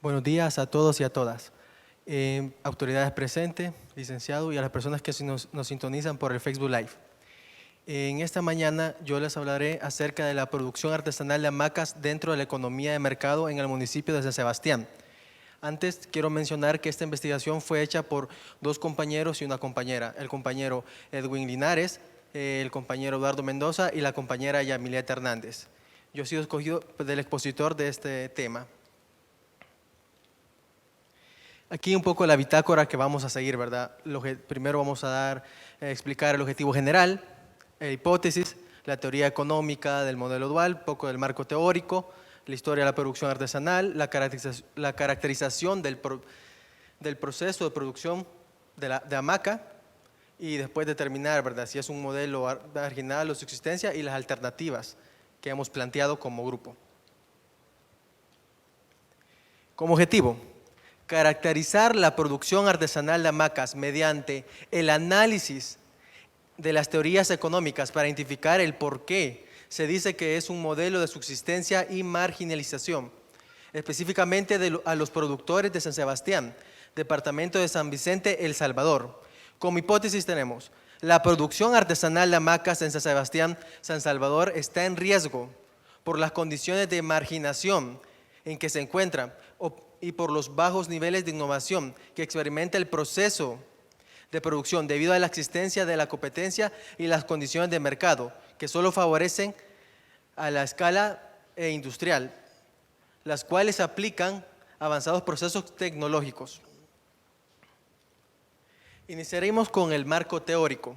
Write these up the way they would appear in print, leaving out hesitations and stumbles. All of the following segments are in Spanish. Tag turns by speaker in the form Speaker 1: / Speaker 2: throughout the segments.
Speaker 1: Buenos días a todos y a todas. Autoridades presentes, licenciado, y a las personas que nos sintonizan por el Facebook Live. En esta mañana yo les hablaré acerca de la producción artesanal de hamacas dentro de la economía de mercado en el municipio de San Sebastián. Antes quiero mencionar que esta investigación fue hecha por dos compañeros y una compañera, el compañero Edwin Linares, el compañero Eduardo Mendoza y la compañera Yamileta Hernández. Yo he sido escogido del expositor de este tema. Aquí un poco la bitácora que vamos a seguir, ¿verdad? Primero vamos a explicar el objetivo general, hipótesis, la teoría económica del modelo dual, un poco del marco teórico, la historia de la producción artesanal, la caracterización del proceso de producción de hamaca y después determinar, ¿verdad?, si es un modelo marginal o subsistencia y las alternativas que hemos planteado como grupo. Como objetivo, caracterizar la producción artesanal de hamacas mediante el análisis de las teorías económicas para identificar el por qué se dice que es un modelo de subsistencia y marginalización, específicamente a los productores de San Sebastián, departamento de San Vicente, El Salvador. Como hipótesis tenemos, la producción artesanal de hamacas en San Sebastián, San Salvador está en riesgo por las condiciones de marginación en que se encuentra y por los bajos niveles de innovación que experimenta el proceso de producción debido a la existencia de la competencia y las condiciones de mercado que solo favorecen a la escala industrial, las cuales aplican avanzados procesos tecnológicos. Iniciaremos con el marco teórico.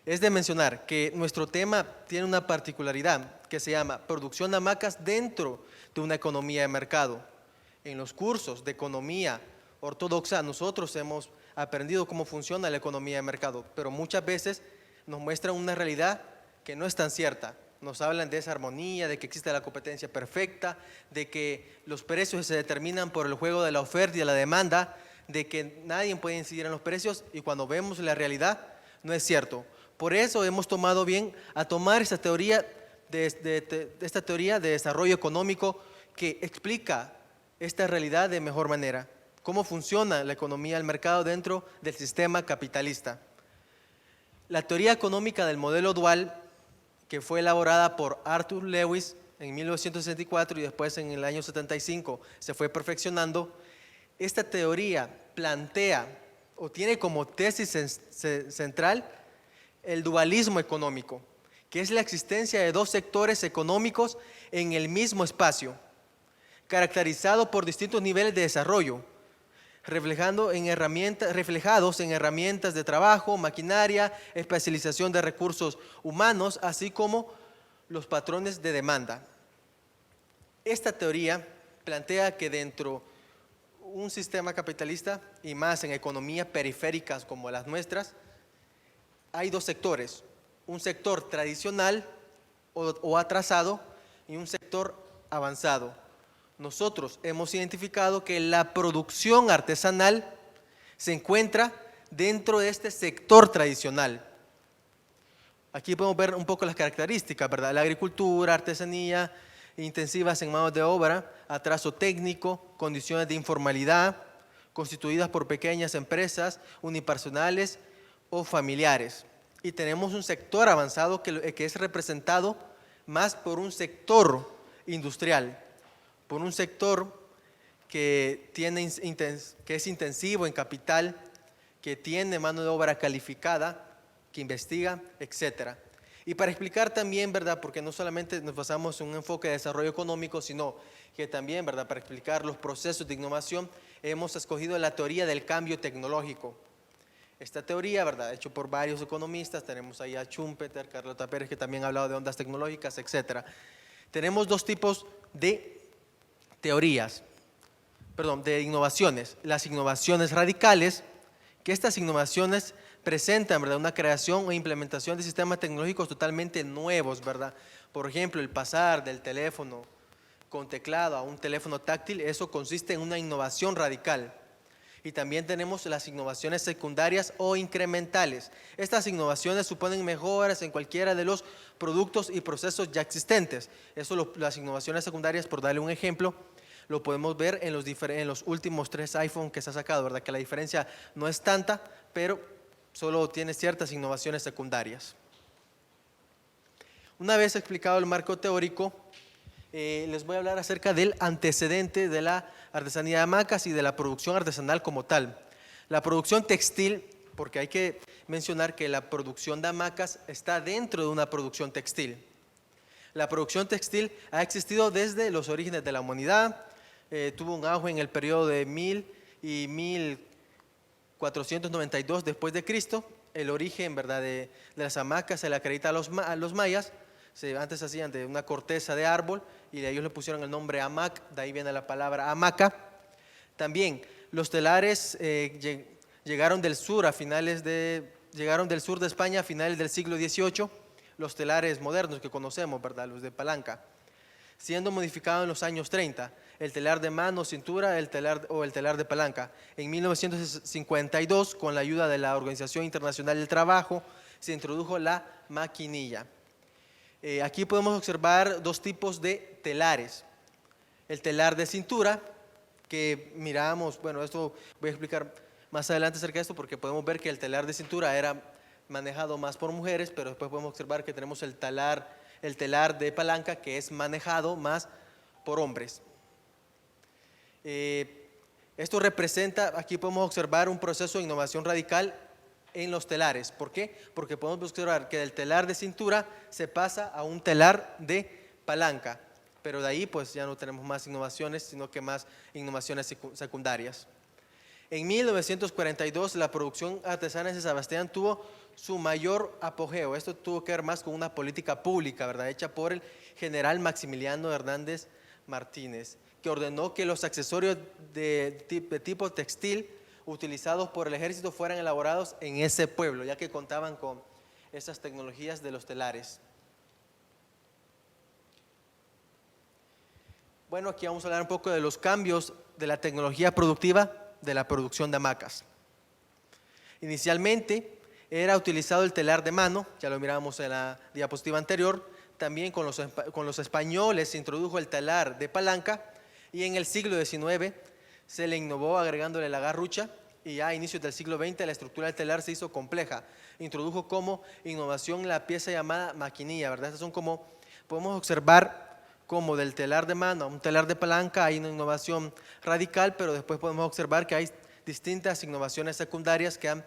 Speaker 1: Es de mencionar que nuestro tema tiene una particularidad que se llama producción de hamacas dentro de una economía de mercado. En los cursos de economía ortodoxa nosotros hemos aprendido cómo funciona la economía de mercado, pero muchas veces nos muestran una realidad que no es tan cierta. Nos hablan de esa armonía, de que existe la competencia perfecta, de que los precios se determinan por el juego de la oferta y de la demanda, de que nadie puede incidir en los precios, y cuando vemos la realidad no es cierto. Por eso hemos tomado bien a tomar esta teoría de desarrollo económico que explica esta realidad de mejor manera, cómo funciona la economía del mercado dentro del sistema capitalista. La teoría económica del modelo dual, que fue elaborada por Arthur Lewis en 1964 y después en el año 75 se fue perfeccionando, esta teoría plantea o tiene como tesis central el dualismo económico, que es la existencia de dos sectores económicos en el mismo espacio, caracterizado por distintos niveles de desarrollo, reflejados en herramientas de trabajo, maquinaria, especialización de recursos humanos, así como los patrones de demanda. Esta teoría plantea que dentro de un sistema capitalista, y más en economías periféricas como las nuestras, hay dos sectores, un sector tradicional o atrasado y un sector avanzado. Nosotros hemos identificado que la producción artesanal se encuentra dentro de este sector tradicional. Aquí podemos ver un poco las características, ¿verdad? La agricultura, artesanía, intensivas en manos de obra, atraso técnico, condiciones de informalidad, constituidas por pequeñas empresas unipersonales o familiares. Y tenemos un sector avanzado que es representado más por un sector industrial, por un sector que es intensivo en capital, que tiene mano de obra calificada, que investiga, etc. Y para explicar también, ¿verdad?, porque no solamente nos basamos en un enfoque de desarrollo económico, sino que también, ¿verdad?, para explicar los procesos de innovación, hemos escogido la teoría del cambio tecnológico. Esta teoría, ¿verdad?, hecho por varios economistas, tenemos ahí a Schumpeter, Carlota Pérez, que también ha hablado de ondas tecnológicas, etc. Tenemos dos tipos de de innovaciones. Las innovaciones radicales, que estas innovaciones presentan, ¿verdad?, una creación o implementación de sistemas tecnológicos totalmente nuevos, ¿verdad? Por ejemplo, el pasar del teléfono con teclado a un teléfono táctil, eso consiste en una innovación radical. Y también tenemos las innovaciones secundarias o incrementales. Estas innovaciones suponen mejoras en cualquiera de los productos y procesos ya existentes. Eso las innovaciones secundarias, por darle un ejemplo, lo podemos ver en los últimos 3 iPhone que se ha sacado, ¿verdad? Que la diferencia no es tanta, pero solo tiene ciertas innovaciones secundarias. Una vez explicado el marco teórico, les voy a hablar acerca del antecedente de la artesanía de hamacas y de la producción artesanal como tal. La producción textil, porque hay que mencionar que la producción de hamacas está dentro de una producción textil. La producción textil ha existido desde los orígenes de la humanidad, tuvo un auge en el periodo de 1000 y 1492 después de Cristo. El origen, ¿verdad?, de las hamacas se le acredita a los mayas. Antes se hacían de una corteza de árbol y ellos le pusieron el nombre hamac, de ahí viene la palabra hamaca. También los telares llegaron del sur de España a finales del siglo XVIII, los telares modernos que conocemos, ¿verdad?, los de palanca, siendo modificado en los años 30, el telar de mano, cintura, el telar de palanca. En 1952, con la ayuda de la Organización Internacional del Trabajo, se introdujo la maquinilla. Aquí podemos observar 2 tipos de telares. El telar de cintura, que miramos, bueno, esto voy a explicar más adelante acerca de esto, porque podemos ver que el telar de cintura era manejado más por mujeres, pero después podemos observar que tenemos el telar de palanca, que es manejado más por hombres. Esto representa, aquí podemos observar un proceso de innovación radical en los telares. ¿Por qué? Porque podemos observar que del telar de cintura se pasa a un telar de palanca, pero de ahí pues ya no tenemos más innovaciones, sino que más innovaciones secundarias. En 1942 la producción artesana de San Sebastián tuvo su mayor apogeo. Esto tuvo que ver más con una política pública, ¿verdad?, hecha por el general Maximiliano Hernández Martínez, que ordenó que los accesorios de tipo textil utilizados por el ejército fueran elaborados en ese pueblo, ya que contaban con esas tecnologías de los telares. Bueno, aquí vamos a hablar un poco de los cambios de la tecnología productiva de la producción de hamacas. Inicialmente era utilizado el telar de mano, ya lo mirábamos en la diapositiva anterior. También con los españoles se introdujo el telar de palanca, y en el siglo XIX se le innovó agregándole la garrucha, y ya a inicios del siglo XX la estructura del telar se hizo compleja. Introdujo como innovación la pieza llamada maquinilla, ¿verdad? Estas son como, podemos observar como del telar de mano a un telar de palanca hay una innovación radical, pero después podemos observar que hay distintas innovaciones secundarias que han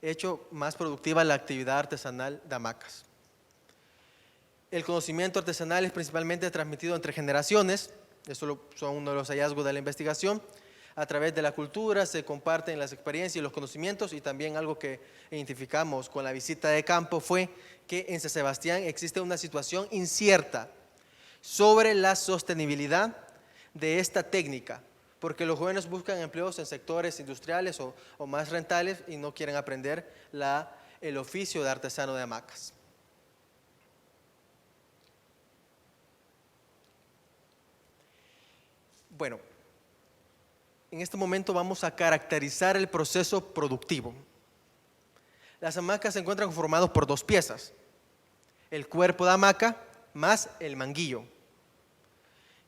Speaker 1: hecho más productiva la actividad artesanal de hamacas. El conocimiento artesanal es principalmente transmitido entre generaciones, eso son uno de los hallazgos de la investigación. A través de la cultura se comparten las experiencias y los conocimientos, y también algo que identificamos con la visita de campo fue que en San Sebastián existe una situación incierta sobre la sostenibilidad de esta técnica, porque los jóvenes buscan empleos en sectores industriales o más rentables y no quieren aprender el oficio de artesano de hamacas. Bueno, en este momento vamos a caracterizar el proceso productivo. Las hamacas se encuentran conformadas por 2 piezas, el cuerpo de hamaca más el manguillo.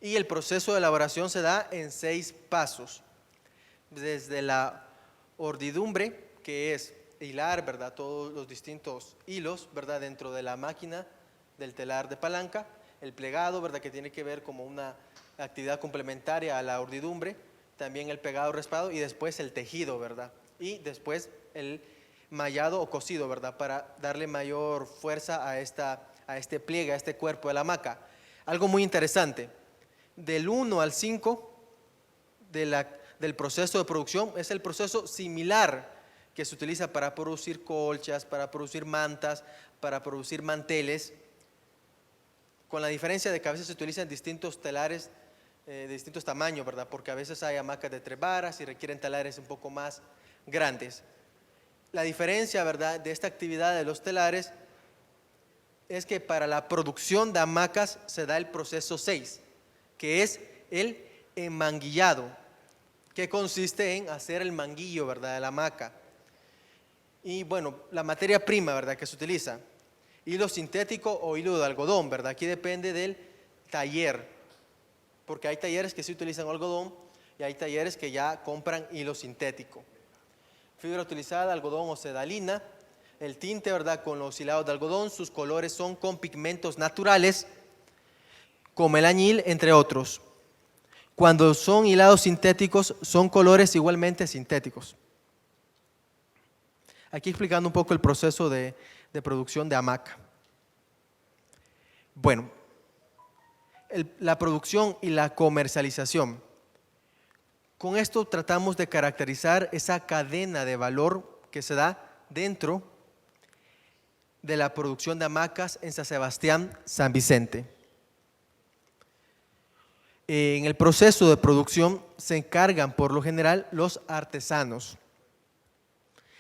Speaker 1: Y el proceso de elaboración se da en 6 pasos. Desde la ordidumbre, que es hilar, ¿verdad?, todos los distintos hilos, ¿verdad?, dentro de la máquina del telar de palanca. El plegado, ¿verdad?, que tiene que ver como una actividad complementaria a la ordidumbre. También el pegado raspado, y después el tejido, ¿verdad?, y después el mallado o cosido, ¿verdad?, para darle mayor fuerza a este pliegue, a este cuerpo de la hamaca. Algo muy interesante, del 1 al 5 del proceso de producción es el proceso similar que se utiliza para producir colchas, para producir mantas, para producir manteles, con la diferencia de que a veces se utilizan distintos telares de distintos tamaños, ¿verdad?, porque a veces hay hamacas de 3 varas y requieren telares un poco más grandes. La diferencia, ¿verdad?, de esta actividad de los telares es que para la producción de hamacas se da el proceso 6, que es el enmanguillado, que consiste en hacer el manguillo, ¿verdad?, de la hamaca. Y bueno, la materia prima, ¿verdad?, que se utiliza, hilo sintético o hilo de algodón, ¿verdad?, aquí depende del taller. porque hay talleres que sí utilizan algodón y hay talleres que ya compran hilo sintético. Fibra utilizada, algodón o sedalina. El tinte, ¿verdad?, con los hilados de algodón, sus colores son con pigmentos naturales, como el añil, entre otros. Cuando son hilados sintéticos, son colores igualmente sintéticos. Aquí explicando un poco el proceso de producción de hamaca. Bueno, la producción y la comercialización. Con esto tratamos de caracterizar esa cadena de valor que se da dentro de la producción de hamacas en San Sebastián, San Vicente. En el proceso de producción se encargan por lo general los artesanos.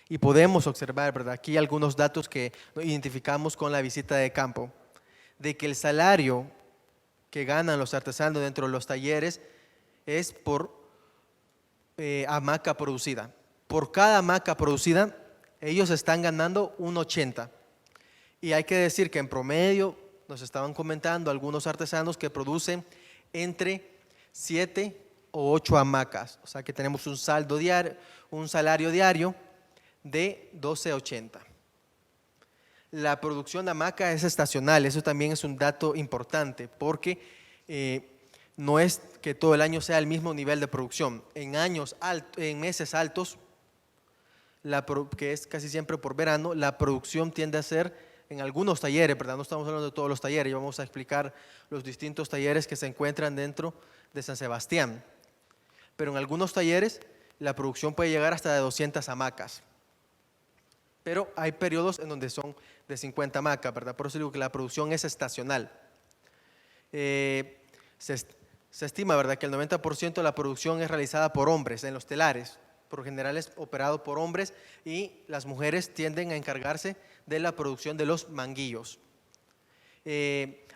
Speaker 1: Y podemos observar, ¿verdad?, aquí algunos datos que identificamos con la visita de campo, de que el salario que ganan los artesanos dentro de los talleres es por hamaca producida. Por cada hamaca producida, ellos están ganando 1.80. Y hay que decir que en promedio, nos estaban comentando algunos artesanos que producen entre 7 o 8 hamacas. O sea que tenemos un saldo diario, un salario diario de 12.80. La producción de hamaca es estacional, eso también es un dato importante porque no es que todo el año sea el mismo nivel de producción. En meses altos, que es casi siempre por verano, la producción tiende a ser en algunos talleres, ¿verdad? No estamos hablando de todos los talleres, ya vamos a explicar los distintos talleres que se encuentran dentro de San Sebastián. Pero en algunos talleres la producción puede llegar hasta de 200 hamacas. Pero hay periodos en donde son de 50 hamacas, ¿verdad? Por eso digo que la producción es estacional. Se estima, ¿verdad?, que el 90% de la producción es realizada por hombres en los telares. Por lo general es operado por hombres y las mujeres tienden a encargarse de la producción de los manguillos.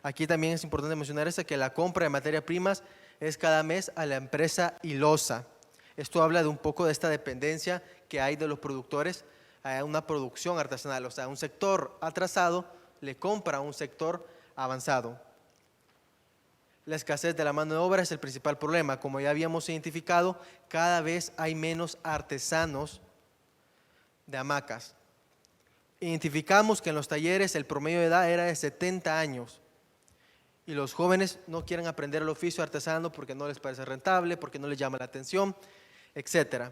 Speaker 1: Aquí también es importante mencionar que la compra de materias primas es cada mes a la empresa hilosa. Esto habla de un poco de esta dependencia que hay de los productores a una producción artesanal, o sea, un sector atrasado le compra a un sector avanzado. La escasez de la mano de obra es el principal problema. Como ya habíamos identificado, cada vez hay menos artesanos de hamacas. Identificamos que en los talleres el promedio de edad era de 70 años y los jóvenes no quieren aprender el oficio artesano porque no les parece rentable, porque no les llama la atención, etc.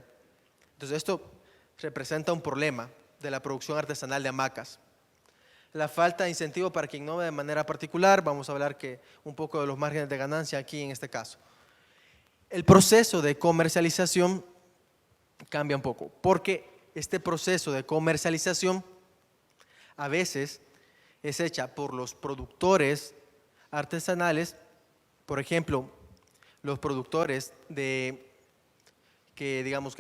Speaker 1: Entonces esto representa un problema de la producción artesanal de hamacas. La falta de incentivo para quien innove de manera particular, vamos a hablar un poco de los márgenes de ganancia aquí en este caso. El proceso de comercialización cambia un poco, porque este proceso de comercialización a veces es hecha por los productores artesanales, por ejemplo, los productores que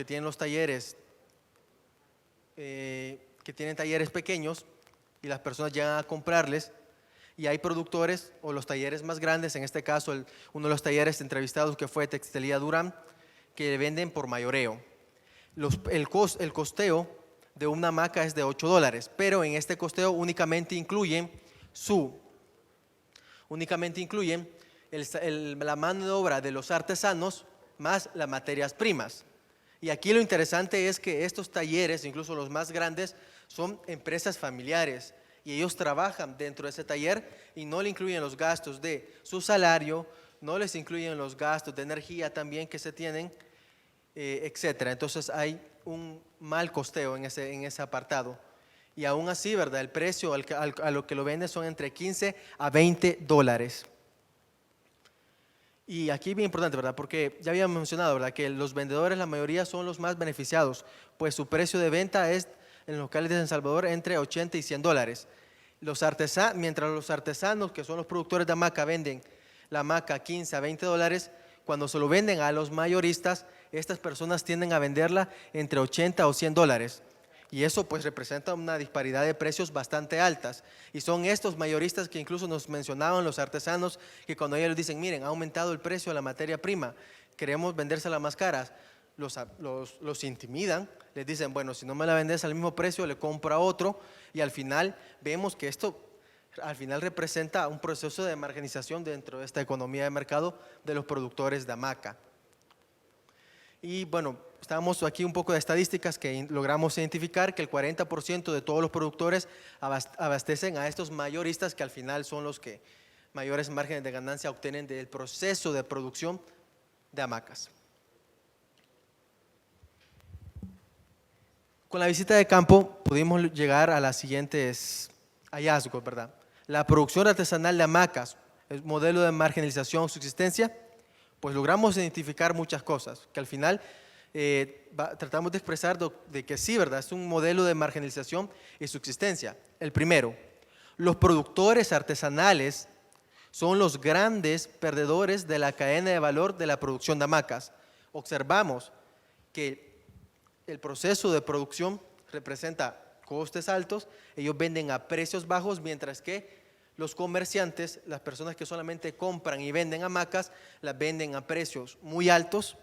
Speaker 1: tienen los talleres, que tienen talleres pequeños y las personas llegan a comprarles, y hay productores o los talleres más grandes, en este caso uno de los talleres entrevistados que fue Textilía Durán, que venden por mayoreo. El costeo de una hamaca es de $8, pero en este costeo únicamente incluyen la mano de obra de los artesanos más las materias primas. Y aquí lo interesante es que estos talleres, incluso los más grandes, son empresas familiares y ellos trabajan dentro de ese taller y no le incluyen los gastos de su salario, no les incluyen los gastos de energía también que se tienen, etcétera. Entonces hay un mal costeo en ese apartado. Y aún así, ¿verdad?, el precio a lo que lo venden son entre 15 a $20. Y aquí bien importante, ¿verdad?, porque ya habíamos mencionado, ¿verdad?, que los vendedores, la mayoría son los más beneficiados, pues su precio de venta es en locales de San Salvador entre 80 y $100. Mientras los artesanos, que son los productores de hamaca, venden la hamaca a 15 a $20, cuando se lo venden a los mayoristas, estas personas tienden a venderla entre 80 o $100. Y eso pues representa una disparidad de precios bastante altas. Y son estos mayoristas que incluso nos mencionaban los artesanos, que cuando ellos les dicen, miren, ha aumentado el precio de la materia prima, queremos vendérsela más caras, los intimidan, les dicen, bueno, si no me la vendes al mismo precio, le compro a otro, y al final vemos que esto al final representa un proceso de marginalización dentro de esta economía de mercado de los productores de hamaca. Y bueno, estábamos aquí un poco de estadísticas que logramos identificar que el 40% de todos los productores abastecen a estos mayoristas, que al final son los que mayores márgenes de ganancia obtienen del proceso de producción de hamacas. Con la visita de campo pudimos llegar a los siguientes hallazgos, ¿verdad? La producción artesanal de hamacas, el modelo de marginalización o subsistencia, pues logramos identificar muchas cosas, que al final tratamos de expresar de que sí, ¿verdad? Es un modelo de marginalización y subsistencia. El primero, los productores artesanales son los grandes perdedores de la cadena de valor de la producción de hamacas. Observamos que el proceso de producción representa costes altos, ellos venden a precios bajos, mientras que los comerciantes, las personas que solamente compran y venden hamacas, las venden a precios muy altos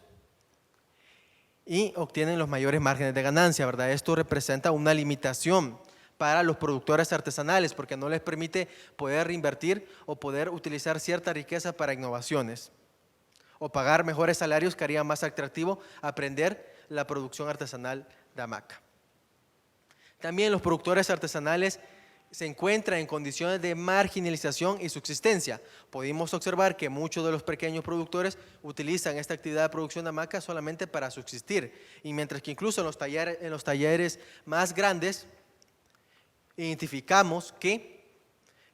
Speaker 1: y obtienen los mayores márgenes de ganancia, ¿verdad? Esto representa una limitación para los productores artesanales porque no les permite poder reinvertir o poder utilizar cierta riqueza para innovaciones o pagar mejores salarios que haría más atractivo aprender la producción artesanal de hamaca. También los productores artesanales se encuentran en condiciones de marginalización y subsistencia. Pudimos observar que muchos de los pequeños productores utilizan esta actividad de producción de hamaca solamente para subsistir, y mientras que incluso en los talleres más grandes identificamos que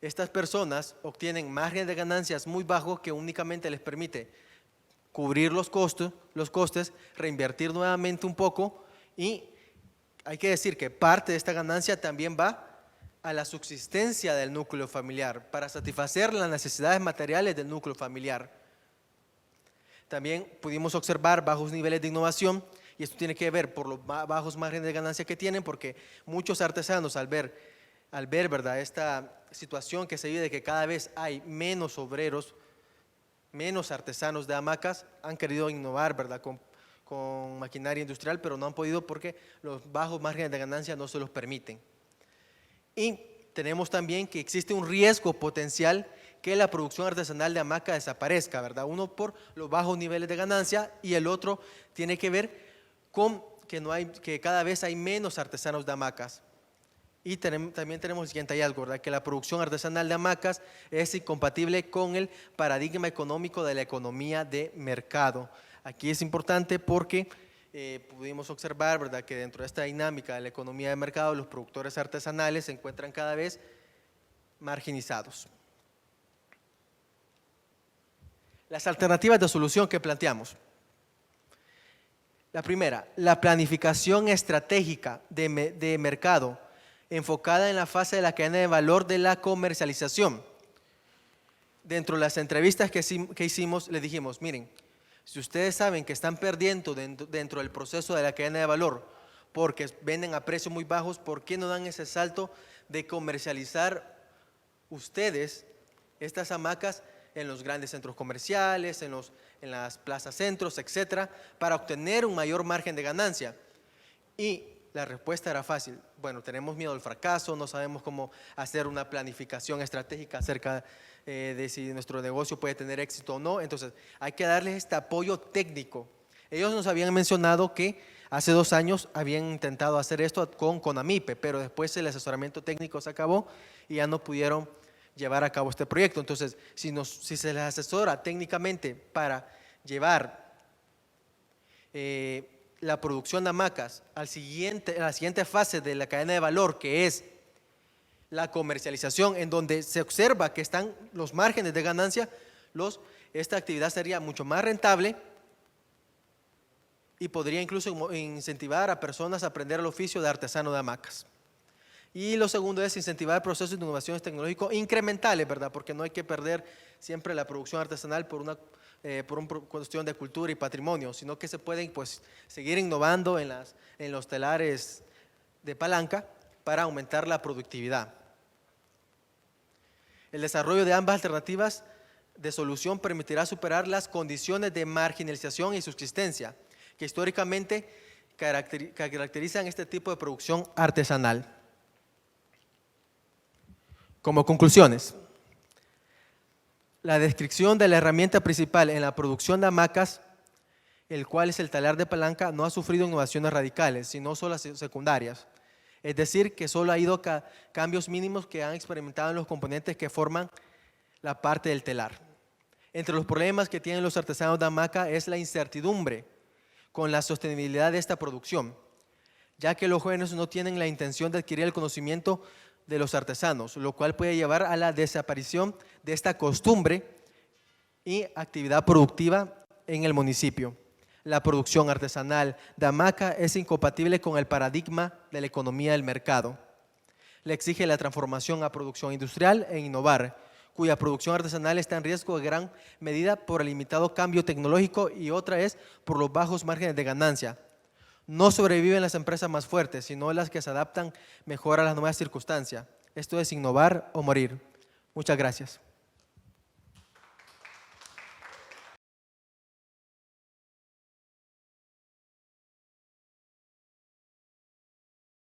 Speaker 1: estas personas obtienen margen de ganancias muy bajos que únicamente les permite cubrir los costes, reinvertir nuevamente un poco, y hay que decir que parte de esta ganancia también va a la subsistencia del núcleo familiar, para satisfacer las necesidades materiales del núcleo familiar. También pudimos observar bajos niveles de innovación, y esto tiene que ver por los bajos márgenes de ganancia que tienen, porque muchos artesanos al ver, ¿verdad?, esta situación que se vive de que cada vez hay menos obreros, menos artesanos de hamacas, han querido innovar, ¿verdad?, con maquinaria industrial, pero no han podido porque los bajos márgenes de ganancia no se los permiten. Y tenemos también que existe un riesgo potencial que la producción artesanal de hamaca desaparezca, ¿verdad? Uno por los bajos niveles de ganancia y el otro tiene que ver con que cada vez hay menos artesanos de hamacas. Y también tenemos el siguiente hallazgo, ¿verdad?, que la producción artesanal de hamacas es incompatible con el paradigma económico de la economía de mercado. Aquí es importante porque pudimos observar, ¿verdad?, que dentro de esta dinámica de la economía de mercado los productores artesanales se encuentran cada vez marginizados. Las alternativas de solución que planteamos. La primera, la planificación estratégica de mercado enfocada en la fase de la cadena de valor de la comercialización. Dentro de las entrevistas que hicimos, les dijimos, miren, si ustedes saben que están perdiendo dentro del proceso de la cadena de valor porque venden a precios muy bajos, ¿por qué no dan ese salto de comercializar ustedes estas hamacas en los grandes centros comerciales, en las plazas centros, etcétera, para obtener un mayor margen de ganancia? Y la respuesta era fácil. Bueno, tenemos miedo al fracaso, no sabemos cómo hacer una planificación estratégica acerca de si nuestro negocio puede tener éxito o no, entonces hay que darles este apoyo técnico. Ellos nos habían mencionado que hace 2 años habían intentado hacer esto con CONAMIPE, pero después el asesoramiento técnico se acabó y ya no pudieron llevar a cabo este proyecto. Entonces, si se les asesora técnicamente para llevar la producción de hamacas a la siguiente fase de la cadena de valor, que es la comercialización, en donde se observa que están los márgenes de ganancia, esta actividad sería mucho más rentable y podría incluso incentivar a personas a aprender el oficio de artesano de hamacas. Y lo segundo es incentivar procesos de innovaciones tecnológicos incrementales, ¿verdad?, porque no hay que perder siempre la producción artesanal por una cuestión de cultura y patrimonio, sino que se pueden pues seguir innovando en los telares de palanca para aumentar la productividad. El desarrollo de ambas alternativas de solución permitirá superar las condiciones de marginalización y subsistencia que históricamente caracterizan este tipo de producción artesanal. Como conclusiones, la descripción de la herramienta principal en la producción de hamacas, el cual es el talar de palanca, no ha sufrido innovaciones radicales, sino solo secundarias. Es decir, que solo ha ido cambios mínimos que han experimentado en los componentes que forman la parte del telar. Entre los problemas que tienen los artesanos de hamaca es la incertidumbre con la sostenibilidad de esta producción, ya que los jóvenes no tienen la intención de adquirir el conocimiento de los artesanos, lo cual puede llevar a la desaparición de esta costumbre y actividad productiva en el municipio. La producción artesanal de hamaca es incompatible con el paradigma de la economía del mercado. Le exige la transformación a producción industrial e innovar, cuya producción artesanal está en riesgo de gran medida por el limitado cambio tecnológico y otra es por los bajos márgenes de ganancia. No sobreviven las empresas más fuertes, sino las que se adaptan mejor a las nuevas circunstancias. Esto es innovar o morir. Muchas gracias.